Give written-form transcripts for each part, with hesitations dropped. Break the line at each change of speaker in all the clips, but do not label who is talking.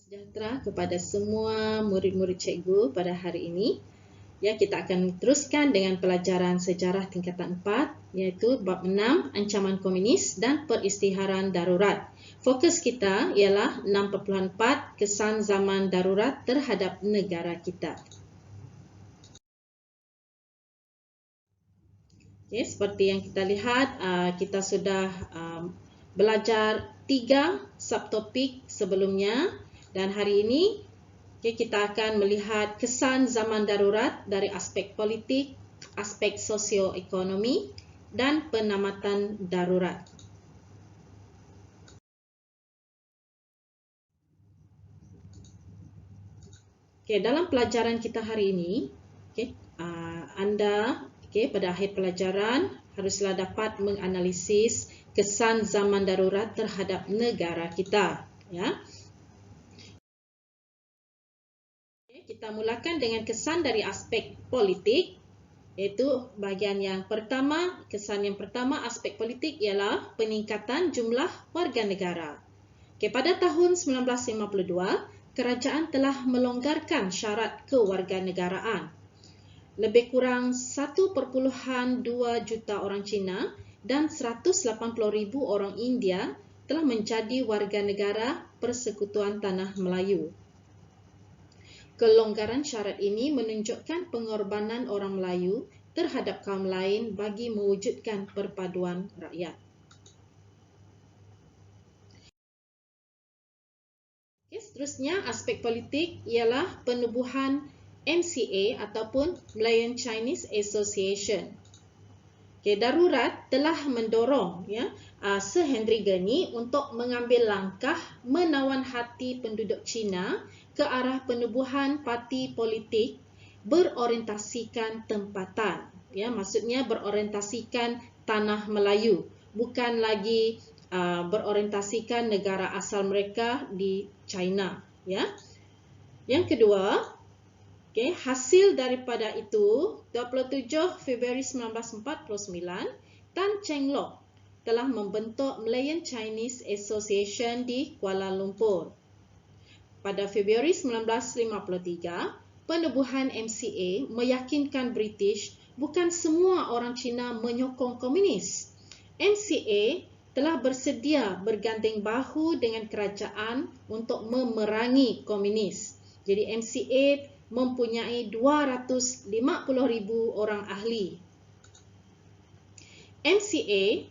Sejahtera kepada semua murid-murid cikgu pada hari ini. Ya, kita akan teruskan dengan pelajaran sejarah tingkatan 4 iaitu bab 6 ancaman komunis dan peristiharan darurat. Fokus kita ialah 6.4 kesan zaman darurat terhadap negara kita. Okay, seperti yang kita lihat, kita sudah belajar 3 subtopik sebelumnya. Dan hari ini kita akan melihat kesan zaman darurat dari aspek politik, aspek sosioekonomi dan penamatan darurat. Dalam pelajaran kita hari ini, anda pada akhir pelajaran haruslah dapat menganalisis kesan zaman darurat terhadap negara kita. Ya. Kita mulakan dengan kesan dari aspek politik, iaitu bahagian yang pertama. Kesan yang pertama aspek politik ialah peningkatan jumlah warga negara. Pada tahun 1952, kerajaan telah melonggarkan syarat kewarganegaraan. Lebih kurang 1.2 juta orang Cina dan 180,000 orang India telah menjadi warga negara Persekutuan Tanah Melayu. Kelonggaran syarat ini menunjukkan pengorbanan orang Melayu terhadap kaum lain bagi mewujudkan perpaduan rakyat. Seterusnya, aspek politik ialah penubuhan MCA ataupun Malayan Chinese Association. Darurat telah mendorong Sir Henry Gurney untuk mengambil langkah menawan hati penduduk Cina ke arah penubuhan parti politik berorientasikan tempatan. Maksudnya berorientasikan tanah Melayu, bukan lagi berorientasikan negara asal mereka di China. Yang kedua, hasil daripada itu, 27 Februari 1949, Tan Cheng Lock telah membentuk Malayan Chinese Association di Kuala Lumpur. Pada Februari 1953, penubuhan MCA meyakinkan British bukan semua orang Cina menyokong komunis. MCA telah bersedia berganding bahu dengan kerajaan untuk memerangi komunis. Jadi MCA mempunyai 250,000 orang ahli. MCA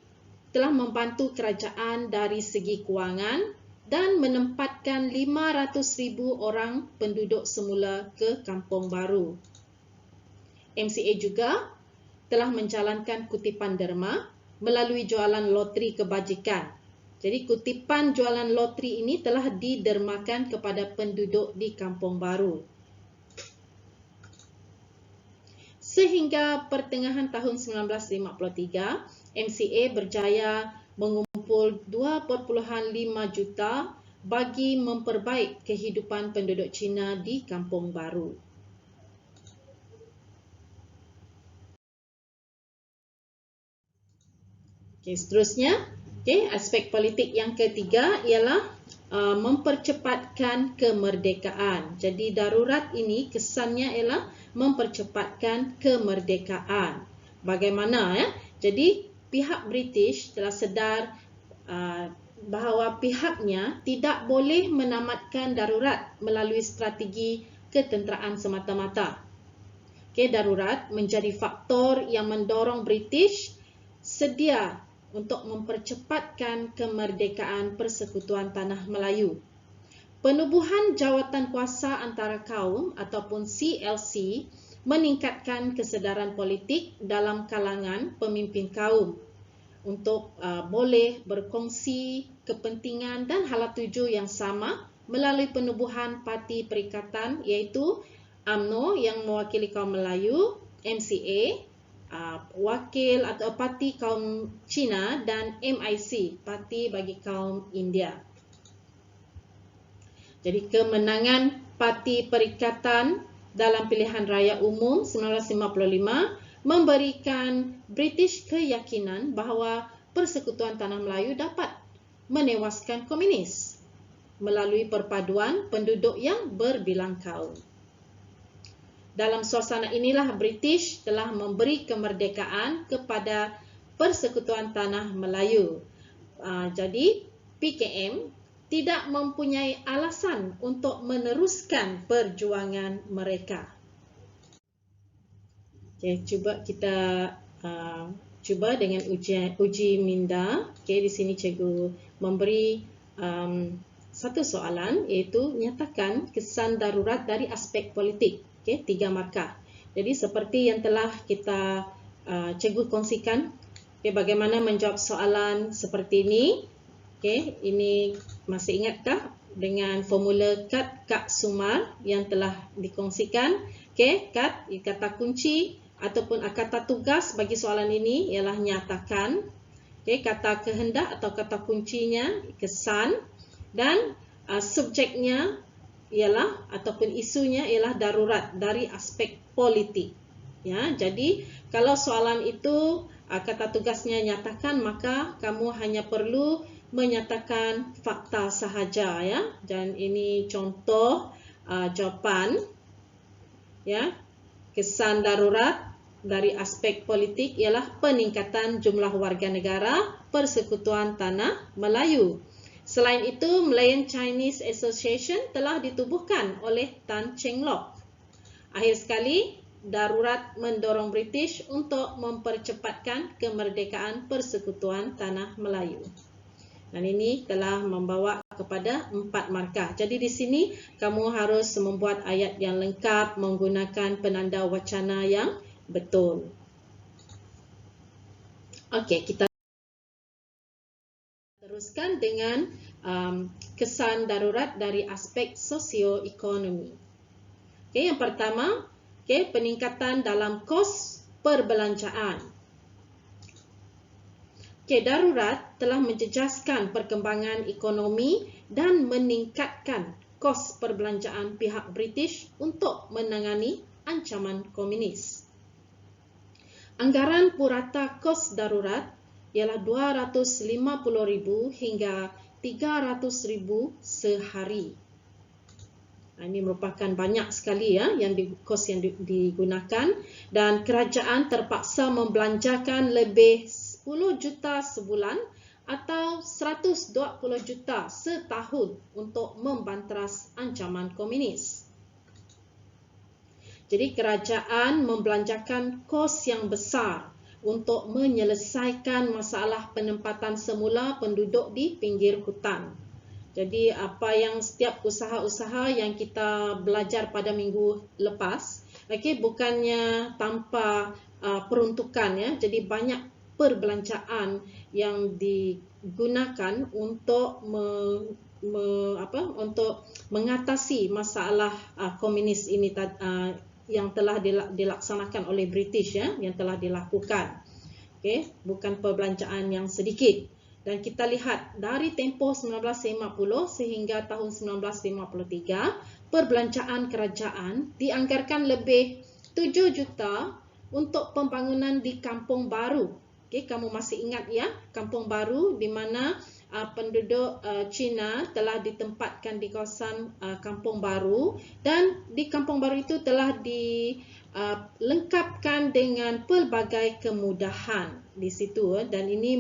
telah membantu kerajaan dari segi kewangan dan menempatkan 500,000 orang penduduk semula ke kampung baru. MCA juga telah menjalankan kutipan derma melalui jualan loteri kebajikan. Jadi kutipan jualan loteri ini telah didermakan kepada penduduk di kampung baru. Sehingga pertengahan tahun 1953, MCA berjaya mengumpul 2.5 juta bagi memperbaik kehidupan penduduk Cina di kampung baru. Seterusnya, aspek politik yang ketiga ialah mempercepatkan kemerdekaan. Jadi darurat ini kesannya ialah mempercepatkan kemerdekaan. Bagaimana? Jadi pihak British telah sedar bahawa pihaknya tidak boleh menamatkan darurat melalui strategi ketenteraan semata-mata. Darurat menjadi faktor yang mendorong British sedia untuk mempercepatkan kemerdekaan Persekutuan Tanah Melayu. Penubuhan jawatan kuasa antara kaum ataupun CLC meningkatkan kesedaran politik dalam kalangan pemimpin kaum untuk boleh berkongsi kepentingan dan hala tuju yang sama melalui penubuhan parti perikatan iaitu UMNO yang mewakili kaum Melayu, MCA, wakil atau parti kaum Cina dan MIC, parti bagi kaum India. Jadi kemenangan parti perikatan dalam pilihan raya umum 1955 memberikan British keyakinan bahawa Persekutuan Tanah Melayu dapat menewaskan komunis. melalui perpaduan penduduk yang berbilang kaum. Dalam suasana inilah British telah memberi kemerdekaan kepada Persekutuan Tanah Melayu. Jadi PKM tidak mempunyai alasan untuk meneruskan perjuangan mereka. Okay, cuba kita cuba dengan uji minda. Okay, di sini cikgu memberi satu soalan, iaitu nyatakan kesan darurat dari aspek politik. Okay, 3 markah. Jadi seperti yang telah kita cikgu kongsikan, okay, bagaimana menjawab soalan seperti ini. Okay, ini masih ingatkah dengan formula Kak Sumar yang telah dikongsikan? Okay, kata kunci ataupun kata tugas bagi soalan ini ialah nyatakan. Okay, kata kehendak atau kata kuncinya kesan, dan subjeknya ialah ataupun isunya ialah darurat dari aspek politik. Ya, jadi kalau soalan itu kata tugasnya nyatakan, maka kamu hanya perlu menyatakan fakta sahaja, ya. Dan ini contoh jawapan, ya. Kesan darurat dari aspek politik ialah peningkatan jumlah warga negara Persekutuan Tanah Melayu. Selain itu, Malayan Chinese Association telah ditubuhkan oleh Tan Cheng Lock. Akhir sekali, darurat mendorong British untuk mempercepatkan kemerdekaan Persekutuan Tanah Melayu. Dan ini telah membawa kepada 4 markah. Jadi di sini kamu harus membuat ayat yang lengkap menggunakan penanda wacana yang betul. Okey, kita teruskan dengan kesan darurat dari aspek sosioekonomi. Okey, yang pertama, okey, peningkatan dalam kos perbelanjaan. Okay, darurat telah menjejaskan perkembangan ekonomi dan meningkatkan kos perbelanjaan pihak British untuk menangani ancaman komunis. Anggaran purata kos darurat ialah 250,000 hingga 300,000 sehari. Ini merupakan banyak sekali, ya, kos yang digunakan, dan kerajaan terpaksa membelanjakan lebih 10 juta sebulan atau 120 juta setahun untuk membanteras ancaman komunis. Jadi kerajaan membelanjakan kos yang besar untuk menyelesaikan masalah penempatan semula penduduk di pinggir hutan. Jadi apa yang setiap usaha-usaha yang kita belajar pada minggu lepas, okey, bukannya tanpa peruntukan, ya. Jadi banyak perbelanjaan yang digunakan untuk untuk mengatasi masalah komunis ini yang telah dilaksanakan oleh British, ya, yang telah dilakukan. Okey, bukan perbelanjaan yang sedikit. Dan kita lihat dari tempoh 1950 sehingga tahun 1953, perbelanjaan kerajaan dianggarkan lebih 7 juta untuk pembangunan di Kampung Baru. Okay, kamu masih ingat, ya, Kampung Baru di mana penduduk Cina telah ditempatkan di kawasan Kampung Baru, dan di Kampung Baru itu telah dilengkapkan dengan pelbagai kemudahan di situ, dan ini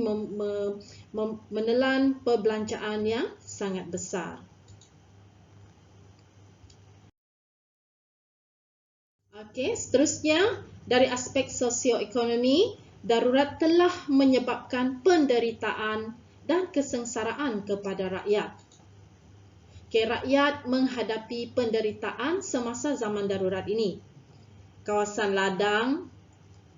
menelan perbelanjaan yang sangat besar. Okey, seterusnya dari aspek sosioekonomi, darurat telah menyebabkan penderitaan dan kesengsaraan kepada rakyat. Rakyat menghadapi penderitaan semasa zaman darurat ini. Kawasan ladang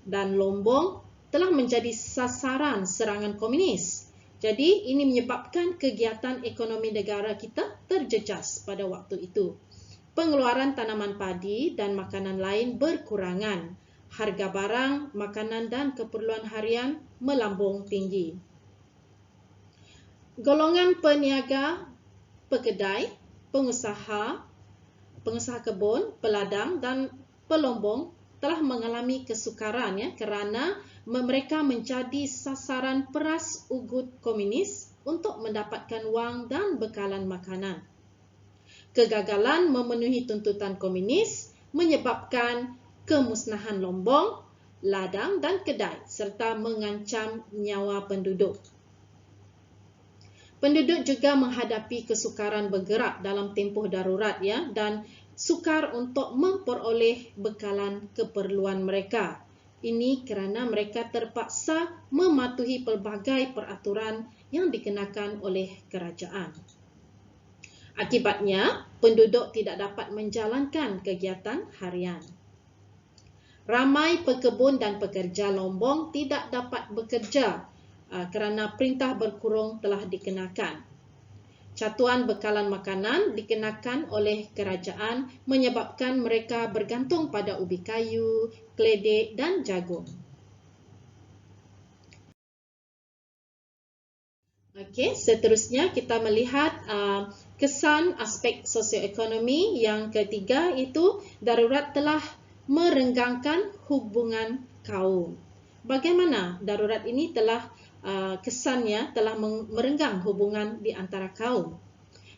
dan lombong telah menjadi sasaran serangan komunis. Jadi ini menyebabkan kegiatan ekonomi negara kita terjejas pada waktu itu. Pengeluaran tanaman padi dan makanan lain berkurangan. Harga barang, makanan dan keperluan harian melambung tinggi. Golongan peniaga, pekedai, pengusaha kebun, peladang dan pelombong telah mengalami kesukaran, ya, kerana mereka menjadi sasaran peras ugut komunis untuk mendapatkan wang dan bekalan makanan. Kegagalan memenuhi tuntutan komunis menyebabkan kemusnahan lombong, ladang dan kedai serta mengancam nyawa penduduk. Penduduk juga menghadapi kesukaran bergerak dalam tempoh darurat dan sukar untuk memperoleh bekalan keperluan mereka. Ini kerana mereka terpaksa mematuhi pelbagai peraturan yang dikenakan oleh kerajaan. Akibatnya, penduduk tidak dapat menjalankan kegiatan harian. Ramai pekebun dan pekerja lombong tidak dapat bekerja kerana perintah berkurung telah dikenakan. Catuan bekalan makanan dikenakan oleh kerajaan menyebabkan mereka bergantung pada ubi kayu, keledek dan jagung. Okey, seterusnya kita melihat kesan aspek sosioekonomi yang ketiga, itu darurat telah merenggangkan hubungan kaum. Bagaimana darurat ini telah kesannya telah merenggang hubungan di antara kaum?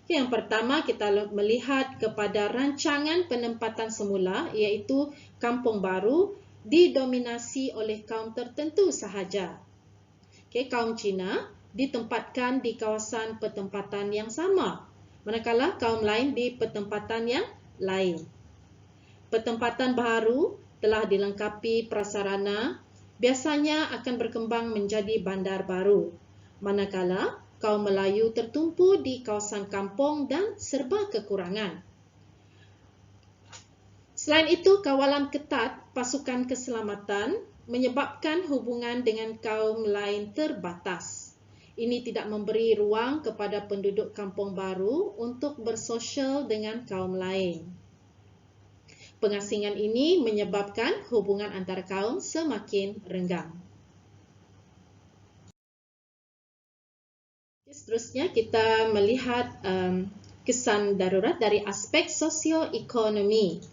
Yang pertama, kita melihat kepada rancangan penempatan semula, iaitu kampung baru didominasi oleh kaum tertentu sahaja. Kaum Cina ditempatkan di kawasan pertempatan yang sama, manakala kaum lain di pertempatan yang lain. Pertempatan baru telah dilengkapi prasarana, biasanya akan berkembang menjadi bandar baru, manakala kaum Melayu tertumpu di kawasan kampung dan serba kekurangan. Selain itu, kawalan ketat pasukan keselamatan menyebabkan hubungan dengan kaum lain terbatas. Ini tidak memberi ruang kepada penduduk kampung baru untuk bersosial dengan kaum lain. Pengasingan ini menyebabkan hubungan antara kaum semakin renggang. Seterusnya, kita melihat kesan darurat dari aspek sosioekonomi,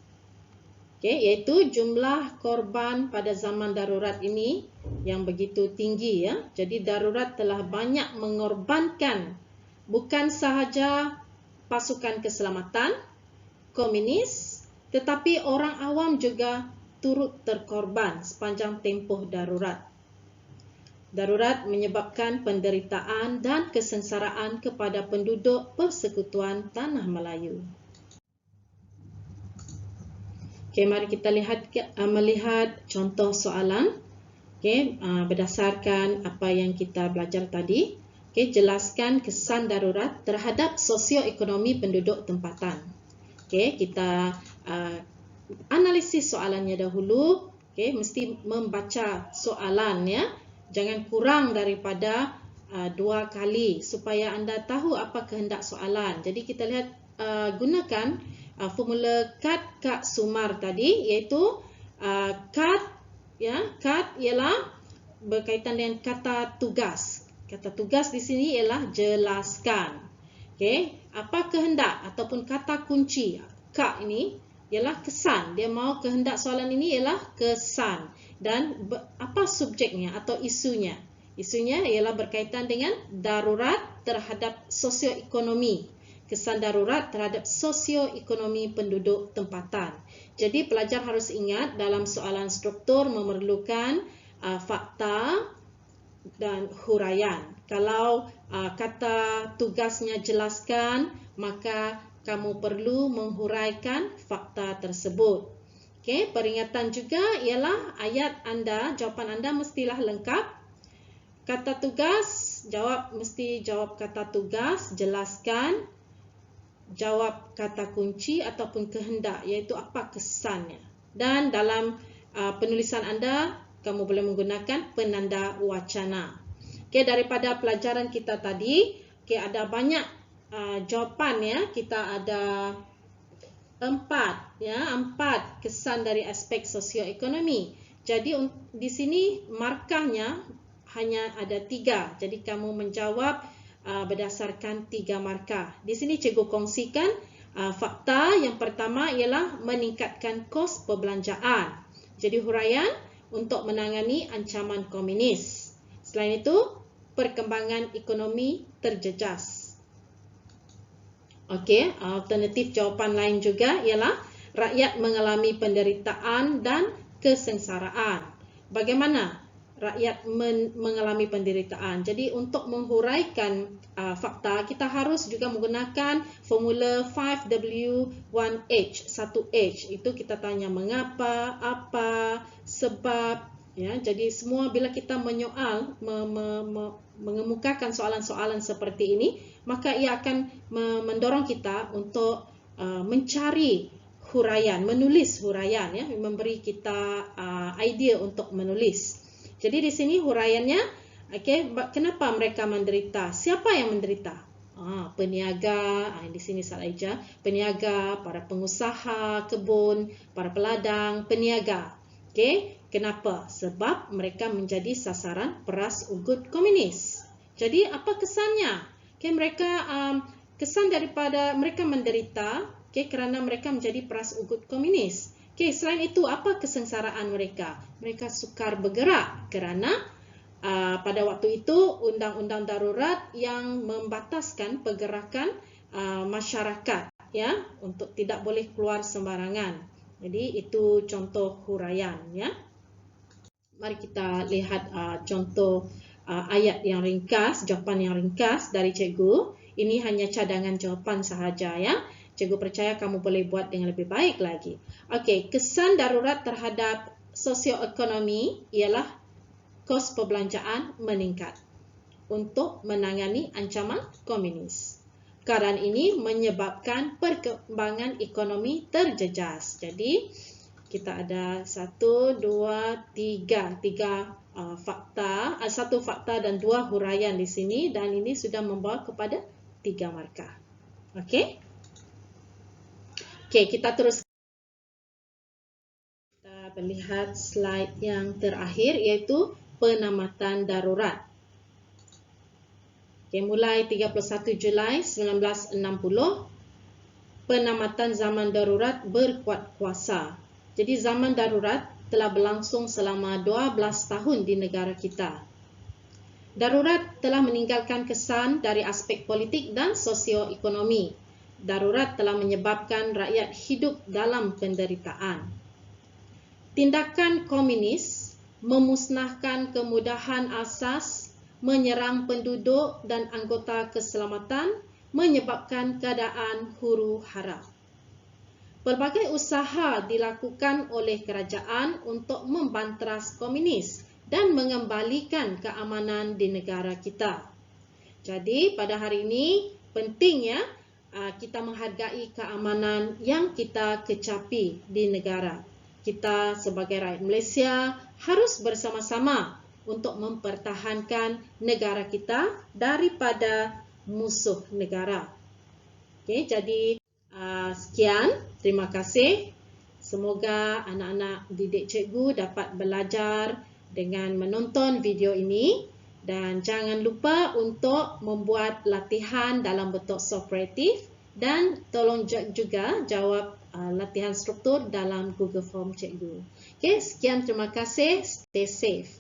iaitu jumlah korban pada zaman darurat ini yang begitu tinggi. Jadi darurat telah banyak mengorbankan bukan sahaja pasukan keselamatan, komunis, tetapi orang awam juga turut terkorban sepanjang tempoh darurat. Darurat menyebabkan penderitaan dan kesengsaraan kepada penduduk Persekutuan Tanah Melayu. Mari kita melihat contoh soalan. Berdasarkan apa yang kita belajar tadi, jelaskan kesan darurat terhadap sosioekonomi penduduk tempatan. Kita analisis soalannya dahulu. Mesti membaca soalan, jangan kurang daripada 2 kali supaya anda tahu apa kehendak soalan. Jadi kita lihat gunakan formula Kak Sumar tadi, iaitu Kat ialah berkaitan dengan kata tugas. Kata tugas di sini ialah jelaskan. Apa kehendak ataupun kata kunci Kak ini ialah kesan. Dia mahu kehendak soalan ini ialah kesan. Dan apa subjeknya atau isunya? Isunya ialah berkaitan dengan darurat terhadap sosioekonomi. Kesan darurat terhadap sosioekonomi penduduk tempatan. Jadi pelajar harus ingat dalam soalan struktur memerlukan fakta dan huraian. Kalau kata tugasnya jelaskan, maka kamu perlu menghuraikan fakta tersebut. Peringatan juga ialah ayat anda, jawapan anda mestilah lengkap. Kata tugas, mesti jawab kata tugas, jelaskan, jawab kata kunci ataupun kehendak, iaitu apa kesannya. Dan dalam penulisan anda, kamu boleh menggunakan penanda wacana. Daripada pelajaran kita tadi, ada banyak jawapan. Kita ada 4 kesan dari aspek sosioekonomi. Jadi di sini markahnya hanya ada 3. Jadi kamu menjawab berdasarkan 3 markah. Di sini cikgu kongsikan fakta yang pertama ialah meningkatkan kos perbelanjaan. Jadi huraian untuk menangani ancaman komunis. Selain itu, perkembangan ekonomi terjejas. Okey, alternatif jawapan lain juga ialah rakyat mengalami penderitaan dan kesengsaraan. Bagaimana rakyat mengalami penderitaan? Jadi untuk menghuraikan fakta, kita harus juga menggunakan formula 5W 1H. 1H itu kita tanya mengapa, apa, sebab. Ya, jadi semua bila kita menyoal, mengemukakan soalan-soalan seperti ini, maka ia akan mendorong kita untuk mencari huraian, menulis huraian, ya, memberi kita idea untuk menulis. Jadi di sini huraiannya, okay, kenapa mereka menderita? Siapa yang menderita? Peniaga, di sini saja, peniaga, para pengusaha kebun, para peladang, peniaga. Okay. Kenapa? Sebab mereka menjadi sasaran peras ugut komunis. Jadi apa kesannya? Okay, mereka kesan daripada mereka menderita, okay, kerana mereka menjadi peras ugut komunis. Okay, selain itu apa kesengsaraan mereka? Mereka sukar bergerak kerana pada waktu itu undang-undang darurat yang membataskan pergerakan masyarakat, ya, untuk tidak boleh keluar sembarangan. Jadi itu contoh huraian, ya. Mari kita lihat contoh ayat yang ringkas, jawapan yang ringkas dari cikgu. Ini hanya cadangan jawapan sahaja, ya. Cikgu percaya kamu boleh buat dengan lebih baik lagi. Okey, kesan darurat terhadap sosioekonomi ialah kos perbelanjaan meningkat untuk menangani ancaman komunis. Keadaan ini menyebabkan perkembangan ekonomi terjejas. Jadi kita ada 1, 2, 3 fakta, 1 fakta dan 2 huraian di sini, dan ini sudah membawa kepada 3 markah. Okey? Okey, kita terus. Kita melihat slide yang terakhir, iaitu penamatan darurat. Okey, mulai 31 Julai 1960, penamatan zaman darurat berkuat kuasa. Jadi zaman darurat telah berlangsung selama 12 tahun di negara kita. Darurat telah meninggalkan kesan dari aspek politik dan sosioekonomi. Darurat telah menyebabkan rakyat hidup dalam penderitaan. Tindakan komunis memusnahkan kemudahan asas, menyerang penduduk dan anggota keselamatan, menyebabkan keadaan huru-hara. Pelbagai usaha dilakukan oleh kerajaan untuk membanteras komunis dan mengembalikan keamanan di negara kita. Jadi pada hari ini pentingnya kita menghargai keamanan yang kita kecapi di negara. Kita sebagai rakyat Malaysia harus bersama-sama untuk mempertahankan negara kita daripada musuh negara. Okey, jadi sekian, terima kasih. Semoga anak-anak didik cikgu dapat belajar dengan menonton video ini, dan jangan lupa untuk membuat latihan dalam bentuk softwaratif dan tolong juga jawab latihan struktur dalam Google Form cikgu. Okey, sekian, terima kasih. Stay safe.